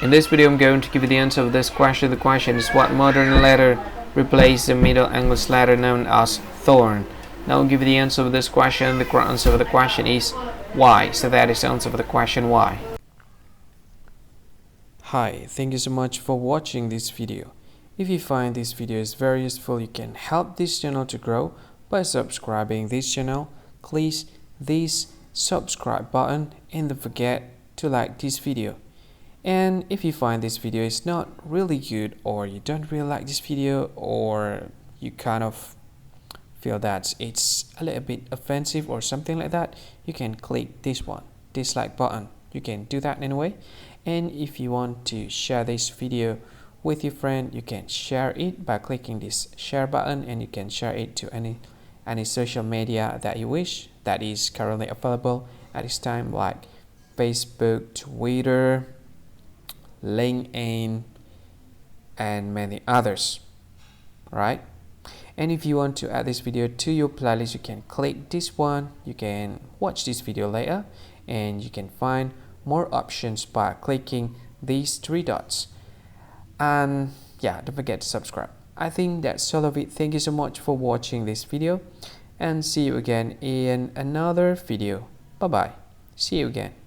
In this video, I'm going to give you the answer of this question. The question is, what modern letter replaced the Middle English letter known as thorn? Now I'll give you the answer of this question. The correct answer of the question is Y. So that is the answer of the question Y. Hi, thank you so much for watching this video. If you find this video is very useful, you can help this channel to grow by subscribing this channel. Please this subscribe button and don't forget to like this video. And if you find this video is not really good, or you don't really like this video, or you kind of feel that it's a little bit offensive or something like that, you can click this one, dislike button. You can do that anyway. And if you want to share this video with your friend, you can share it by clicking this share button, and you can share it to any social media that you wish that is currently available at this time, like Facebook, Twitter, LinkedIn, and many others, right? And if you want to add this video to your playlist, you can click this one. You can watch this video later, and you can find more options by clicking these three dots. And yeah, don't forget to subscribe. I think that's all of it. Thank you so much for watching this video, and see you again in another video. Bye bye. See you again.